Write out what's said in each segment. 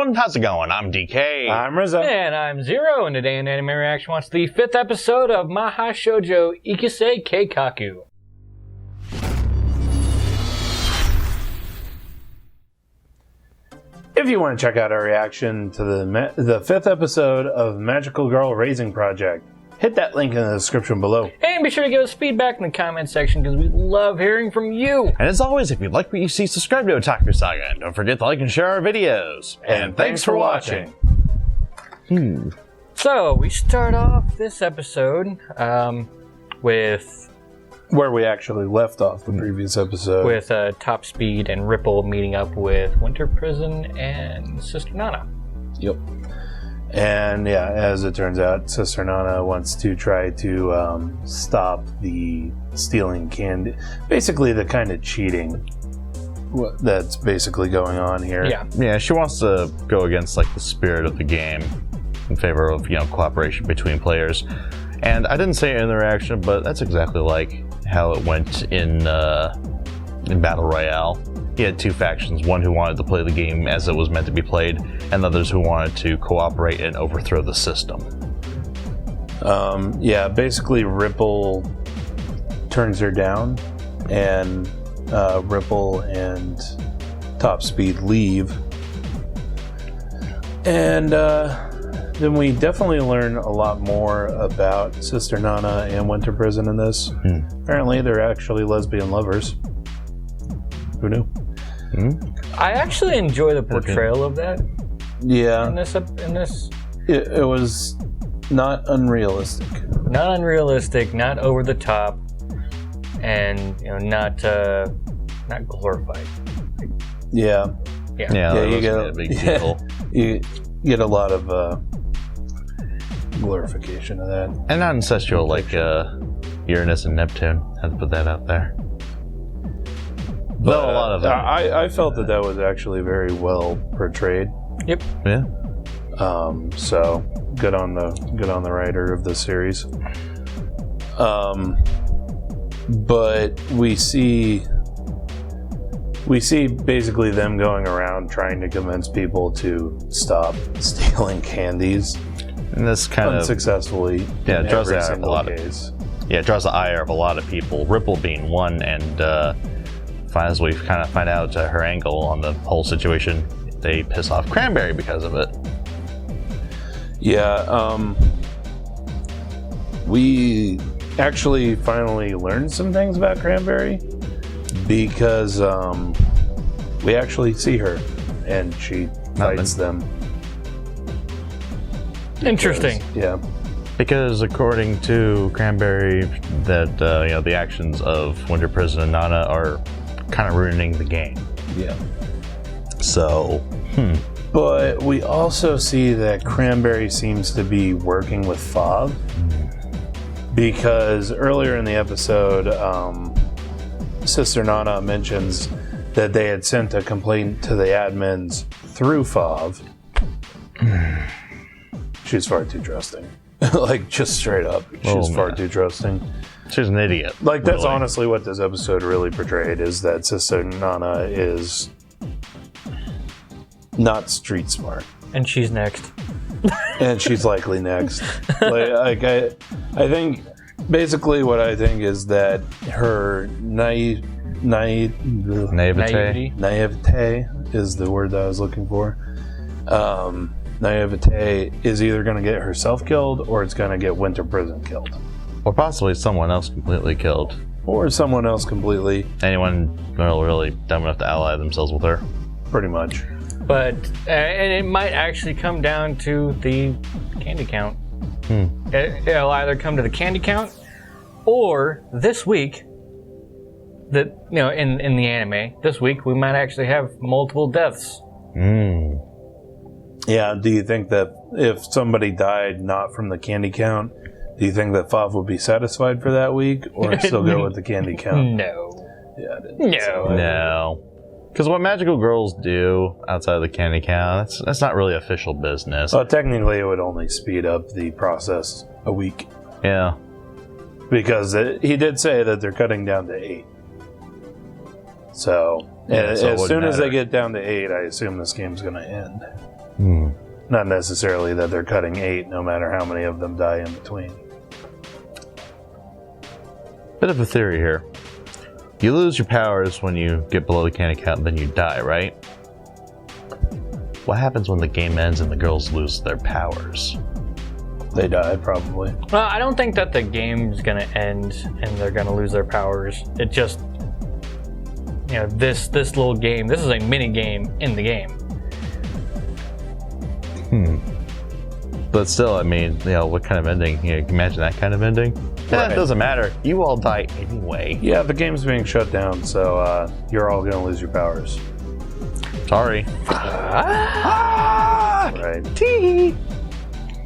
everyone, how's it going? I'm DK. I'm Rizzo. And I'm Zero, and today in Anime Reaction wants the 5th episode of Maha Shoujo Ikisei Keikaku. If you want to check out our reaction to the 5th episode of Magical Girl Raising Project, hit that link in the description below. And be sure to give us feedback in the comments section because we love hearing from you. And as always, if you like what you see, subscribe to Otaku Saga. And don't forget to like and share our videos. And thanks for watching. So, we start off this episode with... Where we actually left off the previous episode. With Top Speed and Ripple meeting up with Winter Prison and Sister Nana. Yep. And yeah, as it turns out, Sister Nana wants to try to stop the stealing candy. Basically, the kind of cheating that's basically going on here. Yeah, she wants to go against like the spirit of the game in favor of, cooperation between players. And I didn't say it in the reaction, but that's exactly like how it went in Battle Royale. You had two factions, one who wanted to play the game as it was meant to be played, and others who wanted to cooperate and overthrow the system. Yeah, basically Ripple turns her down, and Ripple and Top Speed leave. And then we definitely learn a lot more about Sister Nana and Winter Prison in this. Apparently they're actually lesbian lovers. Who knew? I actually enjoy the portrayal of that. Yeah. In this. It was not unrealistic. Not unrealistic, not over the top, and not glorified. Yeah. Yeah, you get a big deal. You get a lot of glorification of that. And not ancestral like Uranus and Neptune. I had to put that out there. But a lot of them. I felt that was actually very well portrayed. Yep. Yeah. So good on the writer of the series. But we see basically them going around trying to convince people to stop stealing candies. And this kind unsuccessfully. Yeah, it draws the ire of a lot of case. Yeah, it draws the ire of a lot of people. Ripple being one, and as we kind of find out her angle on the whole situation, they piss off Cranberry because of it. Yeah, we actually finally learned some things about Cranberry because we actually see her and she fights them. Interesting. Yeah. Because according to Cranberry, that the actions of Winter Prison and Nana are kind of ruining the game. Yeah. So, But we also see that Cranberry seems to be working with Fav. Because earlier in the episode, Sister Nana mentions that they had sent a complaint to the admins through Fav. She's far too trusting. Like, just straight up. She's far too trusting. She's an idiot. Like, that's honestly what this episode really portrayed, is that Sister Nana is not street smart. And she's next. And she's likely next. I think, basically what I think is that her naivete is the word that I was looking for. Naivete is either going to get herself killed or it's going to get Winter Prison killed. Or possibly someone else completely killed. Anyone really dumb enough to ally themselves with her. Pretty much. But, and it might actually come down to the candy count. It'll either come to the candy count, or this week, in the anime, this week we might actually have multiple deaths. Yeah, do you think that if somebody died not from the candy count, do you think that Fav would be satisfied for that week, or still go with the candy count? No. Yeah, I didn't No. Because what magical girls do outside of the candy count, that's not really official business. Well, technically it would only speed up the process a week. Yeah. Because he did say that they're cutting down to 8. So, as soon as they get down to 8, I assume this game's going to end. Not necessarily that they're cutting 8, no matter how many of them die in between. Bit of a theory here. You lose your powers when you get below the candy count, and then you die, right? What happens when the game ends and the girls lose their powers? They die, probably. Well, I don't think that the game's gonna end and they're gonna lose their powers. It just, this little game. This is a mini game in the game. But still, I mean, what kind of ending? Imagine that kind of ending. Right. It doesn't matter. You all die anyway. Yeah, the game's being shut down, so you're all gonna lose your powers. Sorry. Right. Tee.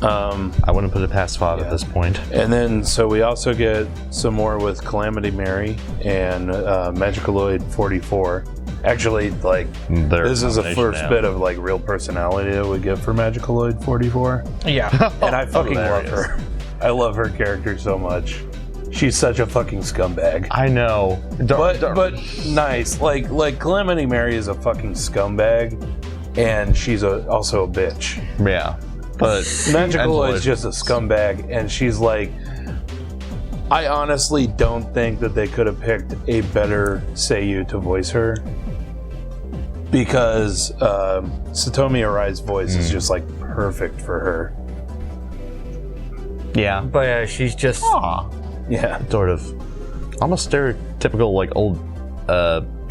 I wouldn't put it past 5 at this point. And then, so we also get some more with Calamity Mary and Magicaloid 44. Actually, this is the first bit of real personality that we get for Magicaloid 44. Yeah. And I fucking love her. I love her character so much. She's such a fucking scumbag. I know. But nice. Like Calamity Mary is a fucking scumbag, and she's also a bitch. Yeah. But Magicaloid is just a scumbag, and she's like, I honestly don't think that they could have picked a better Seiyu to voice her, because Satomi Arai's voice is just perfect for her. Yeah. But she's just... Aww. Yeah. Sort of almost stereotypical old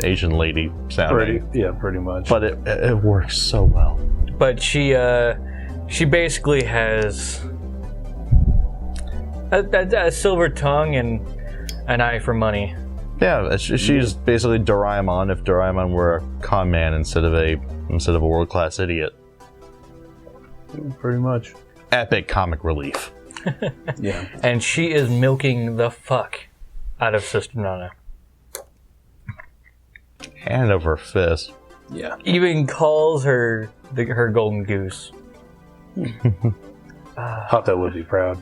Asian lady sounding. Pretty much. But it works so well. But she basically has a silver tongue and an eye for money. Yeah, she's basically Doraemon if Doraemon were a con man instead of a world-class idiot. Pretty much. Epic comic relief. Yeah. And she is milking the fuck out of Sister Nana. Hand over fist. Yeah. Even calls her her golden goose. Hata would be proud.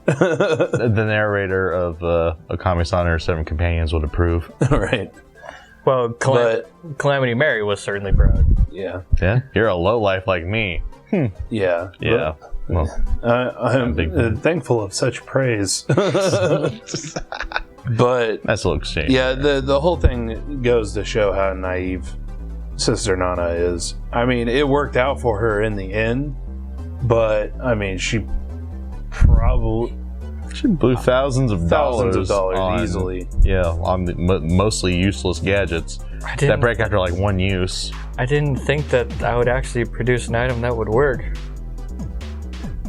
The narrator of Okami-san and her 7 companions would approve. Right. Well, Calamity Mary was certainly proud. Yeah. Yeah? You're a lowlife like me. Yeah. Yeah. Well, I'm thankful of such praise. But nice little exchange. yeah, the whole thing goes to show how naive Sister Nana is. I mean, it worked out for her in the end, but I mean, she blew thousands of dollars easily. Yeah, on the mostly useless gadgets that break after 1 use. I didn't think that I would actually produce an item that would work.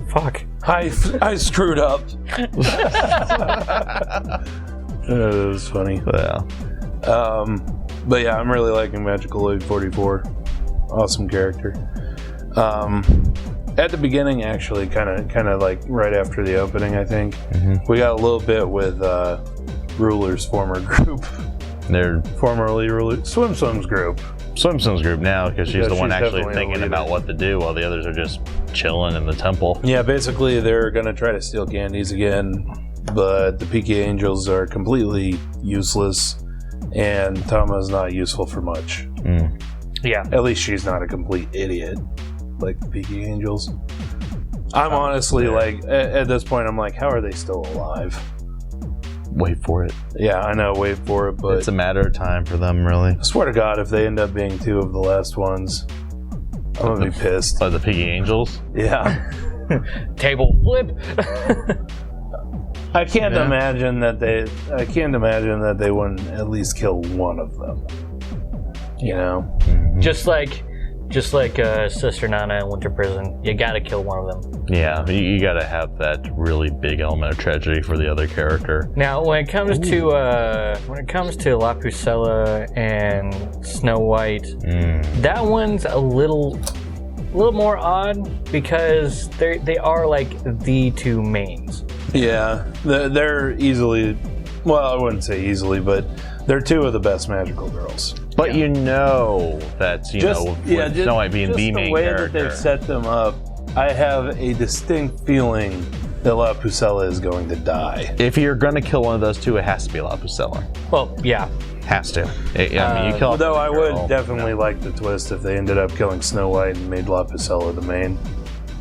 Fuck. I screwed up. It was funny. Yeah. But yeah, I'm really liking Magicaloid 44. Awesome character. At the beginning, actually, kind of right after the opening, I think, we got a little bit with Ruler's former group. Their Formerly Swim's group. Swimson's group now, because she's the one actually definitely thinking a about what to do while the others are just chilling in the temple. Yeah, basically they're going to try to steal candies again, but the Peaky Angels are completely useless, and Tama's not useful for much. Yeah. At least she's not a complete idiot like the Peaky Angels. I'm honestly at this point, I'm like, how are they still alive? Wait for it. Yeah, I know, wait for it, but It's a matter of time for them, really. I swear to God, if they end up being 2 of the last ones, I'm gonna be pissed. The Piggy Angels? Yeah. Table flip. I can't imagine that they wouldn't at least kill one of them. You know? Just like Sister Nana in Winter Prison, you gotta kill one of them. Yeah, you gotta have that really big element of tragedy for the other character. Now, when it comes to La Pucella and Snow White, that one's a little more odd because they are the 2 mains. Yeah, they're easily. Well, I wouldn't say easily, but they're 2 of the best magical girls. But you know that's Snow White being the main way character. that they've set them up, I have a distinct feeling that La Pucella is going to die. If you're gonna kill one of those 2, it has to be La Pucella. Well, yeah. Has to. I mean, you kill off Though the I girl, would definitely like the twist if they ended up killing Snow White and made La Pucella the main.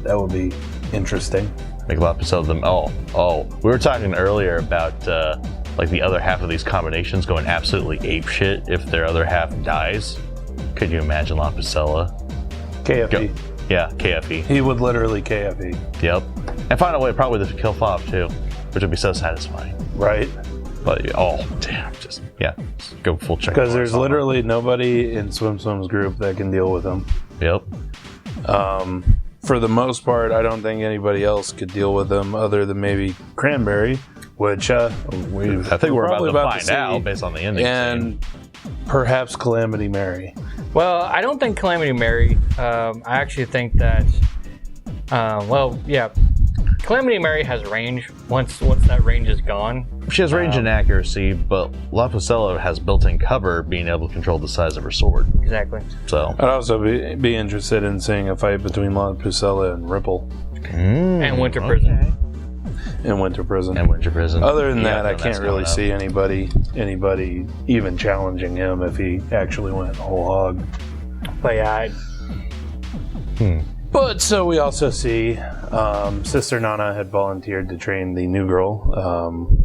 That would be interesting. make La Pucella them. Oh, we were talking earlier about like the other half of these combinations going absolutely apeshit if their other half dies. Could you imagine La Pucella? KFE. Yeah, KFE. He would literally KFE. Yep. And find a way probably to kill Fob too, which would be so satisfying. Right? But damn, just go full check. Because there's literally nobody in Swim's group that can deal with him. Yep. For the most part, I don't think anybody else could deal with him other than maybe Cranberry, which I think we're about to find out based on the ending. And perhaps Calamity Mary. Well, I don't think Calamity Mary. I actually think that. Calamity Mary has range. Once that range is gone, She has range and accuracy, but La Pucella has built-in cover, being able to control the size of her sword. exactly. So. I'd also be interested in seeing a fight between La Pucella and Ripple And Winter Prison. in Winter Prison. And Winter Prison. Other than Yeah, that, I that's can't really coming up. see anybody even challenging him if he actually went whole hog. But yeah, But so we also see Sister Nana had volunteered to train the new girl.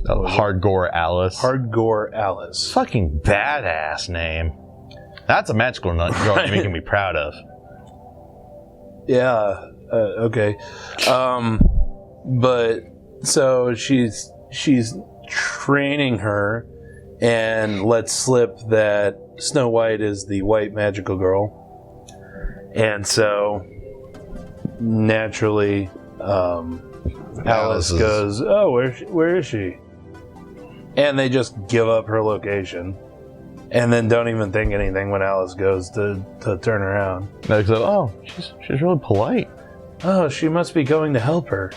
Hardgore Alice. Hardgore Alice. Fucking badass name. That's a magical girl name you can be proud of. Yeah. Okay. But so she's training her and lets slip that Snow White is the white magical girl, and so naturally Alice goes, "Oh, where is she?" And they just give up her location, and then don't even think anything when Alice goes to turn around. They go, oh, she's really polite. Oh, she must be going to help her.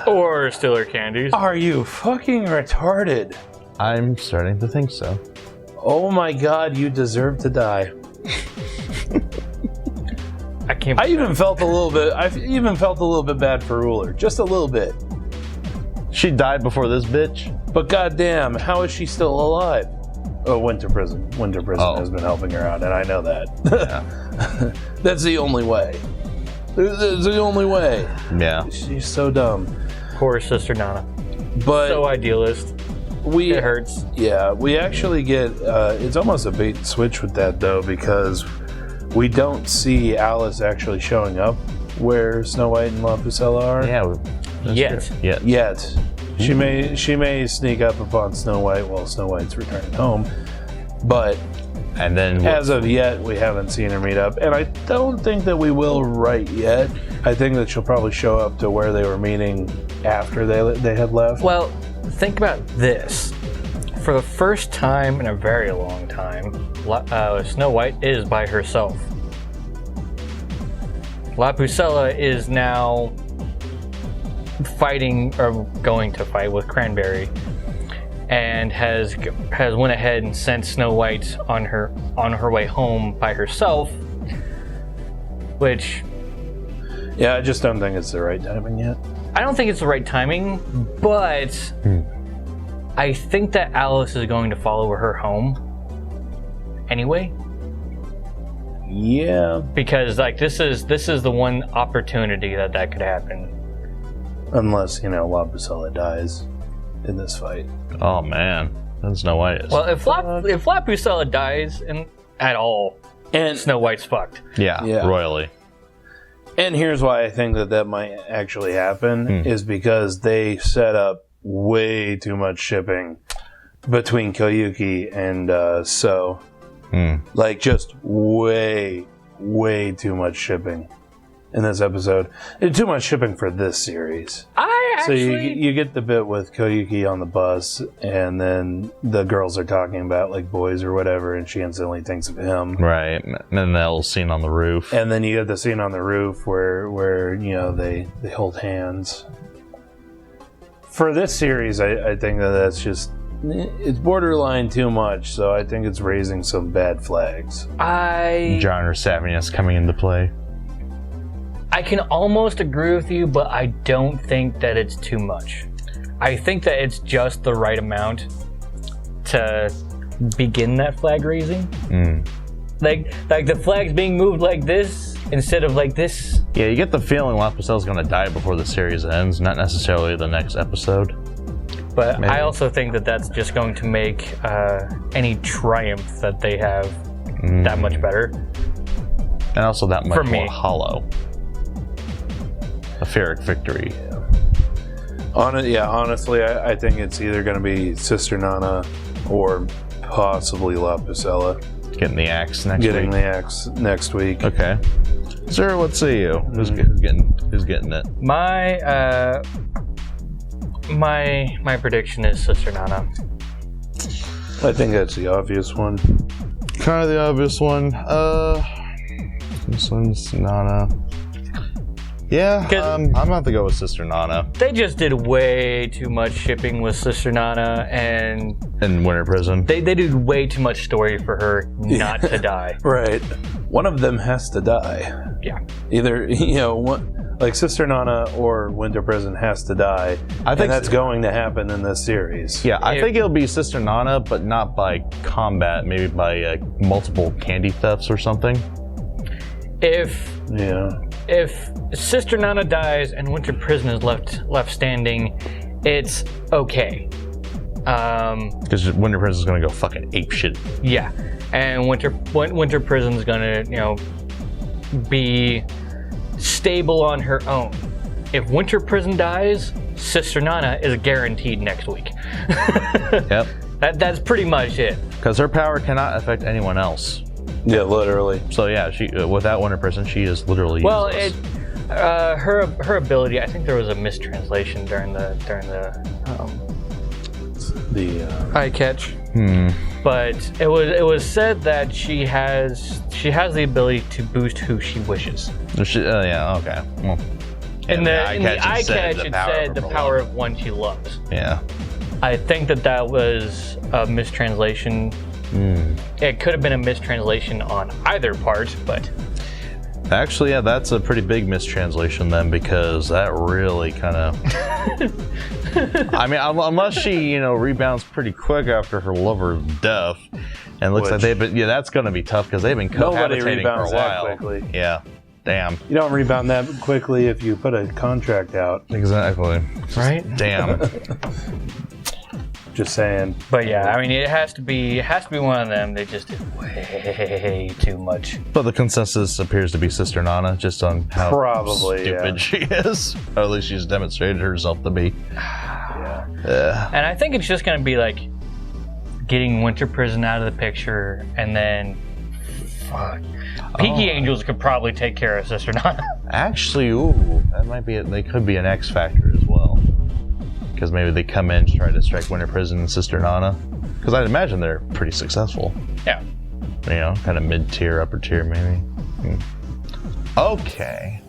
or steal her candies. Are you fucking retarded? I'm starting to think so. Oh my god, you deserve to die. I even felt a little bit bad for Ruler. Just a little bit. She died before this bitch? But goddamn, how is she still alive? Oh, Winter Prison. Winter Prison has been helping her out, and I know that. Yeah. That's the only way. That's the only way. Yeah. She's so dumb. Poor Sister Nana. But So idealist. It hurts. Yeah, we actually get, it's almost a bait and switch with that, though, because we don't see Alice actually showing up where Snow White and La Pucella are. Yeah. Yet. She may sneak up upon Snow White while Snow White's returning home, but And then as of yet, we haven't seen her meet up, and I don't think that we will right yet. I think that she'll probably show up to where they were meeting after they had left. Well, think about this. For the first time in a very long time, Snow White is by herself. La Pucella is now fighting, or going to fight with Cranberry, and has went ahead and sent Snow White on her way home by herself, which Yeah, I just don't think it's the right timing yet. I don't think it's the right timing, but I think that Alice is going to follow her home anyway. Yeah. Because like this is the one opportunity that could happen. Unless, La Pucella dies in this fight. Oh man, then Snow White is. Well, if La Pucella dies at all, And Snow White's fucked. yeah, royally. And here's why I think that might actually happen is because they set up way too much shipping between Koyuki and So. Like, just way, way too much shipping in this episode. And too much shipping for this series. So you get the bit with Koyuki on the bus, and then the girls are talking about, like, boys or whatever, and she instantly thinks of him. Right. And then that little scene on the roof. And then you get the scene on the roof where they hold hands. For this series, I think that's just... It's borderline too much, so I think it's raising some bad flags. Genre savviness coming into play. I can almost agree with you, but I don't think that it's too much. I think that it's just the right amount to begin that flag raising. Like the flag's being moved like this instead of like this. Yeah, you get the feeling Lapucel's going to die before the series ends, not necessarily the next episode. But Maybe. I also think that that's just going to make any triumph that they have that much better. And also that much For me. more hollow. A Pyrrhic victory. Honestly, I think it's either going to be Sister Nana or possibly Lapucella Getting the axe next getting week. the axe next week. Okay. Sir, what say you? Who's getting it? My prediction is Sister Nana. I think that's the obvious one. Kind of the obvious one. This one's Nana. Yeah, 'Cause- I'm gonna have to go with Sister Nana. They just did way too much shipping with Sister Nana, and In Winter Prison. they did way too much story for her not to die. Right. One of them has to die. Yeah. Either, like Sister Nana or Winter Prison has to die. I think and that's going to happen in this series. Yeah, I think it'll be Sister Nana, but not by combat. Maybe by multiple candy thefts or something. If Sister Nana dies and Winter Prison is left standing, it's okay. Because Winter Prison's gonna go fucking apeshit. Yeah, and Winter Prison's gonna be stable on her own. If Winter Prison dies, Sister Nana is guaranteed next week. Yep. That's pretty much it. Because her power cannot affect anyone else. Yeah, literally. So yeah, she without Winter Prison, she is literally useless. Her ability. I think there was a mistranslation during the eye catch. But it was said that she has the ability to boost who she wishes. Yeah, okay. Well, In the eye catch, said it said the power of one she loves. Yeah. I think that was a mistranslation. It could have been a mistranslation on either part, but Actually, yeah, that's a pretty big mistranslation then, because that really kind of. I mean, unless she, rebounds pretty quick after her lover's death, and it looks like that's going to be tough because they've been cohabitating for a rebounds that while. quickly. Yeah, damn. You don't rebound that quickly if you put a contract out. Exactly. right. Damn. Just saying. But yeah, I mean, it has to be one of them. They just did way too much. But the consensus appears to be Sister Nana, just on how Probably, stupid she is. Or at least she's demonstrated herself to be. Yeah. And I think it's just going to be like getting Winter Prison out of the picture, and then Peaky Angels could probably take care of Sister Nana. Actually, that might be it. They could be an X factor as well. Because maybe they come in, try to strike Winter Prison and Sister Nana. Because I'd imagine they're pretty successful. Yeah. Kind of mid-tier, upper tier, maybe. Okay.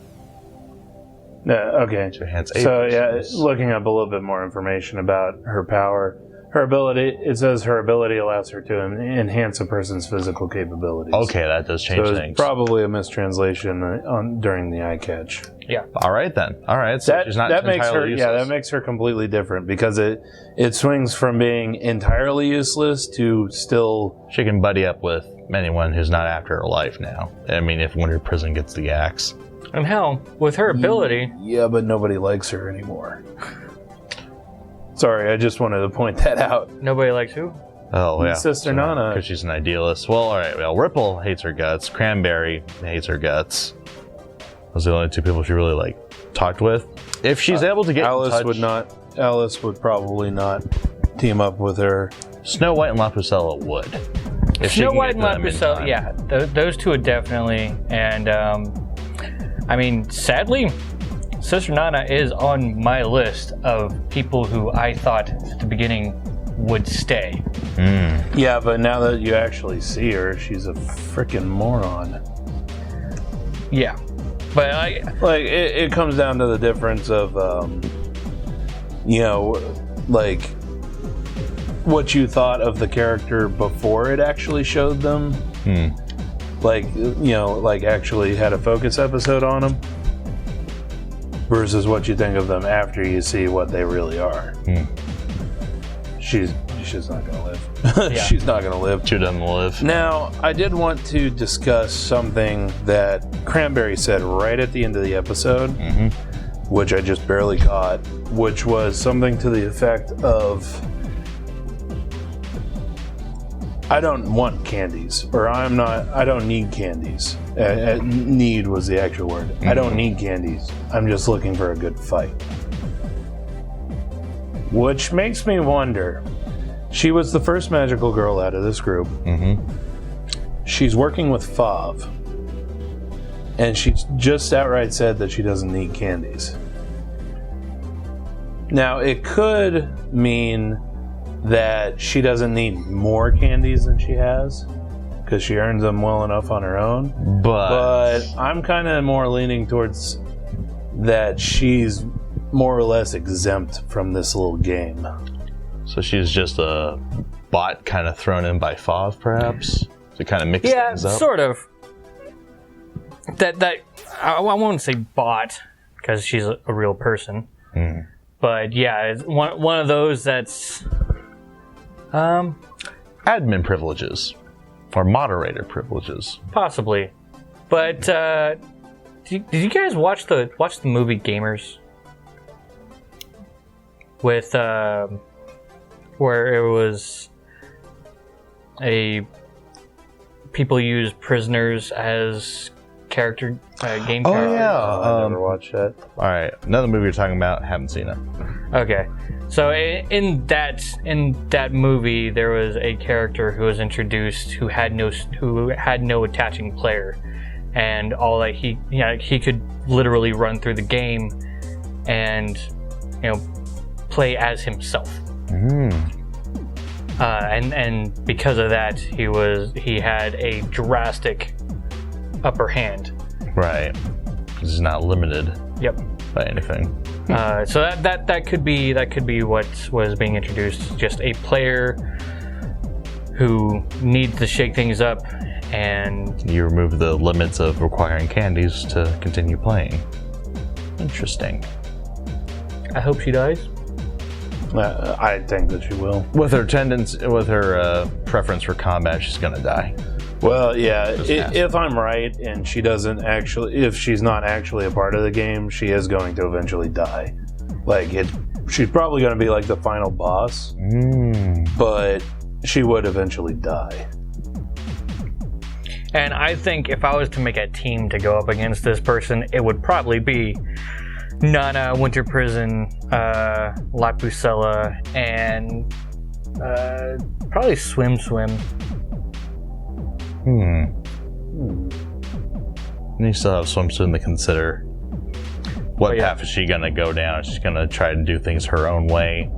Yeah, okay. So yeah, looking up a little bit more information about her power. Her ability, it says her ability allows her to enhance a person's physical capabilities. Okay, that does change so things. it's probably a mistranslation during the eye catch. Yeah. All right then. All right. So she's not that makes her entirely useless. that makes her completely different because it swings from being entirely useless to still. She can buddy up with anyone who's not after her life now. I mean, if Winter Prison gets the axe. And hell, with her ability, Yeah, but nobody likes her anymore. Sorry, I just wanted to point that out. nobody likes who? Oh yeah, Sister Nana. because she's an idealist. Well, all right. Well, Ripple hates her guts. Cranberry hates her guts. Those are the only two people she really talked with. If she's able to get Alice in touch, Alice would probably not team up with her. Snow White and Lapucella would. If she Snow can White get and to them in Lapucella, time. yeah, those two would definitely. And I mean, sadly, Sister Nana is on my list of people who I thought at the beginning would stay. Yeah, but now that you actually see her, she's a freaking moron. Yeah, but It comes down to the difference of, what you thought of the character before it actually showed them. Actually had a focus episode on them versus what you think of them after you see what they really are. She's she's not gonna live. Yeah. She's not gonna live. She doesn't live. Now, I did want to discuss something that Cranberry said right at the end of the episode, which I just barely caught, which was something to the effect of, I don't want candies, or I don't need candies. Need was the actual word. I don't need candies. I'm just looking for a good fight. Which makes me wonder, she was the first magical girl out of this group. She's working with Fav, and she just outright said that she doesn't need candies. Now, it could mean that she doesn't need more candies than she has, because she earns them well enough on her own. But I'm kind of more leaning towards that she's more or less exempt from this little game. So she's just a bot kind of thrown in by Fav, perhaps? To kind of mix things up? Yeah, sort of. That I won't say bot, because she's a real person. But yeah, it's one of those that's... admin privileges. Or moderator privileges. Possibly. But, did you guys watch the movie Gamers? With, where it was people use prisoners as game characters. I never watched that. Alright, another movie you're talking about, haven't seen it. Okay. So in that movie, there was a character who was introduced who had no attaching player, and all that he could literally run through the game and play as himself. And because of that, he had a drastic upper hand. Right. He's not limited. Yep. By anything. So that could be what was being introduced. Just a player who needs to shake things up, and you remove the limits of requiring candies to continue playing. Interesting. I hope she dies. I think that she will. With her preference for combat, she's gonna die. Well, yeah. If I'm right, and if she's not actually a part of the game, she is going to eventually die. She's probably going to be like the final boss, but she would eventually die. And I think if I was to make a team to go up against this person, it would probably be Nana, Winter Prison, Lapusella, and probably Swim. And you still have Swim to consider. What path is she gonna go down? She's gonna try to do things her own way,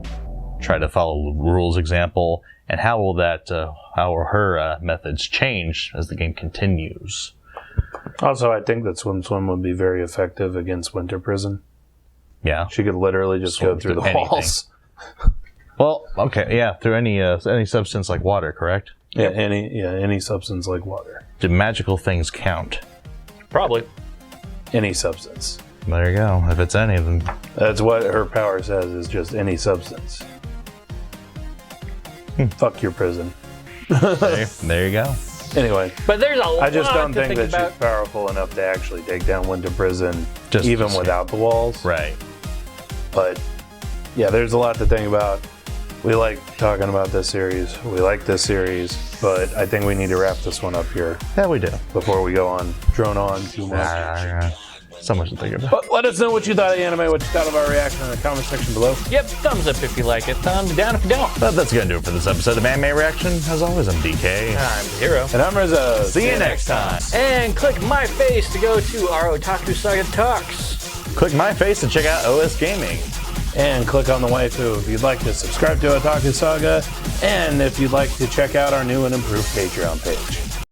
try to follow the rules example, and how will her methods change as the game continues? Also, I think that Swim would be very effective against Winter Prison. Yeah, she could literally just go through the walls. Well, okay, yeah, through any substance like water, correct? Yeah, any substance like water. Do magical things count? Probably. Any substance. There you go. If it's any, then that's what her power says, is just any substance. Fuck your prison. There you go. Anyway, but there's I just don't think that she's powerful enough to actually take down Winter Prison, even without the walls. Right. But yeah, there's a lot to think about. We like talking about this series. We like this series, but I think we need to wrap this one up here. Yeah, we do. Before we drone on too much. So much to think about. But let us know what you thought of the anime, what you thought of our reaction in the comment section below. Yep, thumbs up if you like it, thumbs down if you don't. But that's going to do it for this episode of Anime Reaction. As always, I'm DK. I'm Hero. And I'm Rizzo. See you next time. And click my face to go to our Otaku Saga Talks. Click my face to check out OS Gaming. And click on the waifu if you'd like to subscribe to Otaku Saga, and if you'd like to check out our new and improved Patreon page.